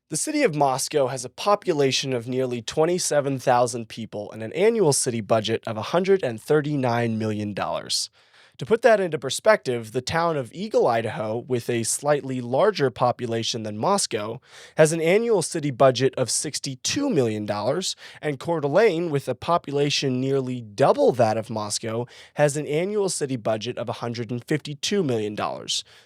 The city of Moscow has a population of nearly 27,000 people and an annual city budget of $139 million. To put that into perspective, the town of Eagle, Idaho, with a slightly larger population than Moscow, has an annual city budget of $62 million, and Coeur d'Alene, with a population nearly double that of Moscow, has an annual city budget of $152 million.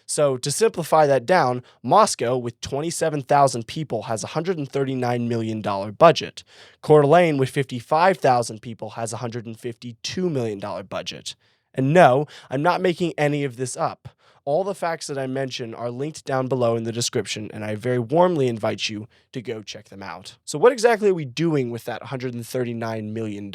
So, to simplify that down, Moscow, with 27,000 people, has a $139 million budget. Coeur d'Alene, with 55,000 people, has a $152 million budget. And no, I'm not making any of this up. All the facts that I mention are linked down below in the description, and I very warmly invite you to go check them out. So, what exactly are we doing with that $139 million?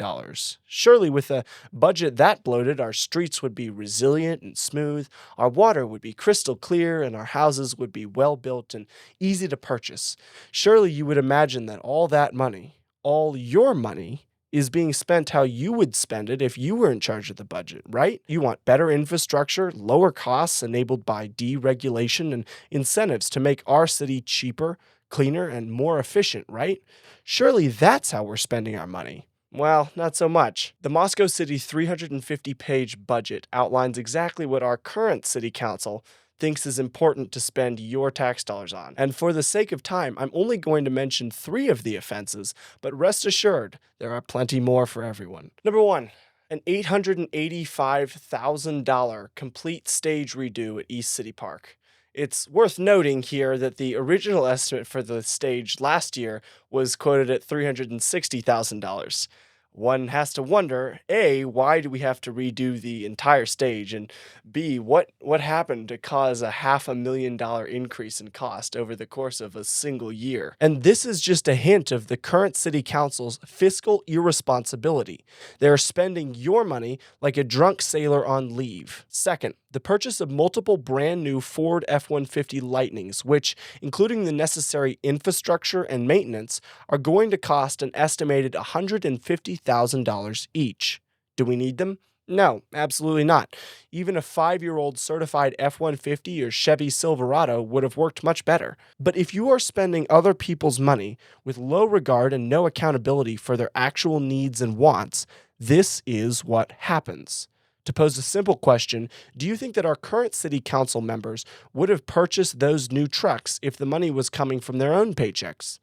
Surely, with a budget that bloated, our streets would be resilient and smooth, our water would be crystal clear, and our houses would be well built and easy to purchase. Surely, you would imagine that all that money, all your money, is being spent how you would spend it if you were in charge of the budget, right? You want better infrastructure, lower costs enabled by deregulation, and incentives to make our city cheaper, cleaner, and more efficient, right? Surely that's how we're spending our money. Well, not so much. The Moscow City 350-page budget outlines exactly what our current city council thinks is important to spend your tax dollars on. And for the sake of time, I'm only going to mention 3 of the offenses, but rest assured, there are plenty more for everyone. Number 1. An $885,000 complete stage redo at East City Park. It's worth noting here that the original estimate for the stage last year was quoted at $360,000. One has to wonder, A, why do we have to redo the entire stage? And B, what happened to cause a $500,000 increase in cost over the course of a single year? And this is just a hint of the current city council's fiscal irresponsibility. They're spending your money like a drunk sailor on leave. Second, the purchase of multiple brand new Ford F-150 Lightnings, which, including the necessary infrastructure and maintenance, are going to cost an estimated $150,000 each. Do we need them? No, absolutely not. Even a 5-year-old certified F-150 or Chevy Silverado would have worked much better. But if you are spending other people's money with low regard and no accountability for their actual needs and wants, this is what happens. To pose a simple question, do you think that our current city council members would have purchased those new trucks if the money was coming from their own paychecks?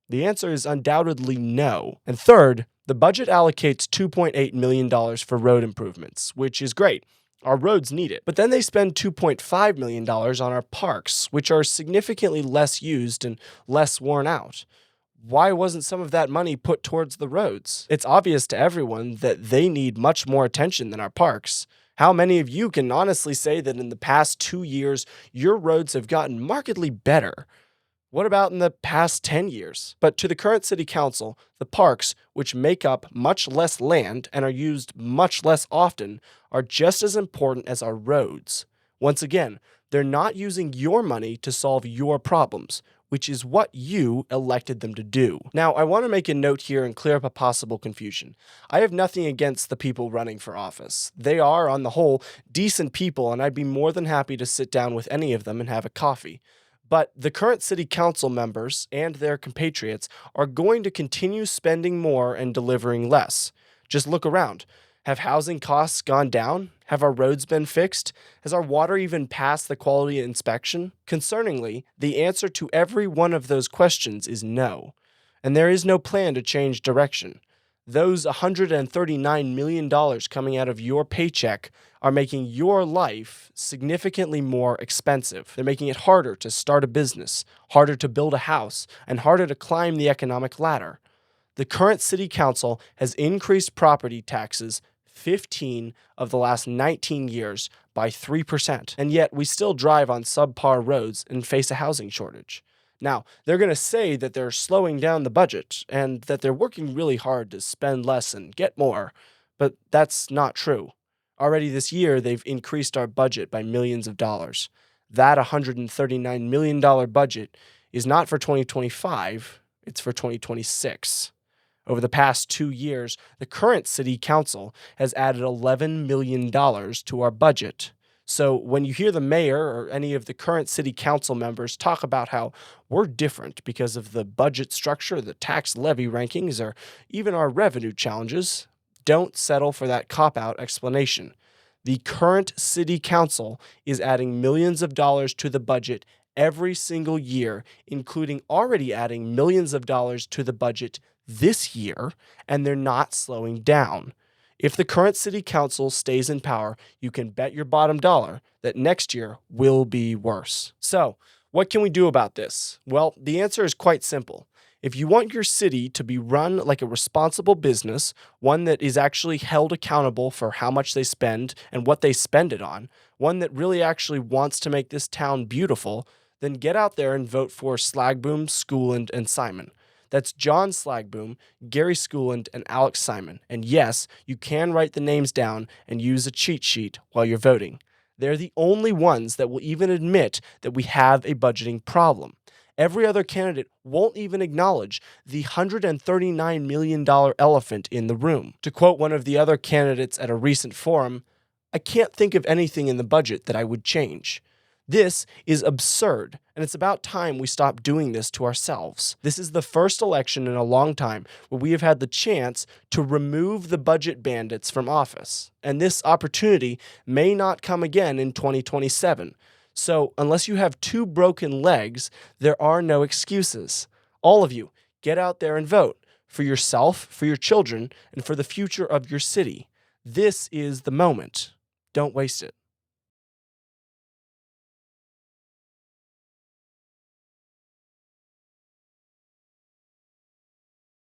The answer is undoubtedly no. And third, the budget allocates $2.8 million for road improvements, which is great. Our roads need it. But then they spend $2.5 million on our parks, which are significantly less used and less worn out. Why wasn't some of that money put towards the roads? It's obvious to everyone that they need much more attention than our parks. How many of you can honestly say that in the past 2 years, your roads have gotten markedly better? What about in the past 10 years? But to the current city council, the parks, which make up much less land and are used much less often, are just as important as our roads. Once again, they're not using your money to solve your problems, which is what you elected them to do. Now, I want to make a note here and clear up a possible confusion. I have nothing against the people running for office. They are, on the whole, decent people, and I'd be more than happy to sit down with any of them and have a coffee. But the current city council members and their compatriots are going to continue spending more and delivering less. Just look around. Have housing costs gone down? Have our roads been fixed? Has our water even passed the quality inspection? Concerningly, the answer to every one of those questions is no. And there is no plan to change direction. Those $139 million coming out of your paycheck are making your life significantly more expensive. They're making it harder to start a business, harder to build a house, and harder to climb the economic ladder. The current city council has increased property taxes 15 of the last 19 years by 3%, and yet we still drive on subpar roads and face a housing shortage. Now, they're going to say that they're slowing down the budget and that they're working really hard to spend less and get more, but that's not true. Already this year, they've increased our budget by millions of dollars. That $139 million budget is not for 2025, it's for 2026. Over the past 2 years, the current city council has added $11 million to our budget. So when you hear the mayor or any of the current city council members talk about how we're different because of the budget structure, the tax levy rankings, or even our revenue challenges, don't settle for that cop out explanation. The current city council is adding millions of dollars to the budget every single year, including already adding millions of dollars to the budget this year, and they're not slowing down. If the current city council stays in power, you can bet your bottom dollar that next year will be worse. So, what can we do about this? Well, the answer is quite simple. If you want your city to be run like a responsible business, one that is actually held accountable for how much they spend and what they spend it on, one that really actually wants to make this town beautiful, then get out there and vote for Slagboom, Schooland, and Simon. That's John Slagboom, Gary Schooland, and Alex Simon. And yes, you can write the names down and use a cheat sheet while you're voting. They're the only ones that will even admit that we have a budgeting problem. Every other candidate won't even acknowledge the $139 million elephant in the room. To quote one of the other candidates at a recent forum, I can't think of anything in the budget that I would change. This is absurd, and it's about time we stop doing this to ourselves. This is the first election in a long time where we have had the chance to remove the budget bandits from office, and this opportunity may not come again in 2027. So, unless you have two broken legs, there are no excuses. All of you, get out there and vote for yourself, for your children, and for the future of your city. This is the moment. Don't waste it.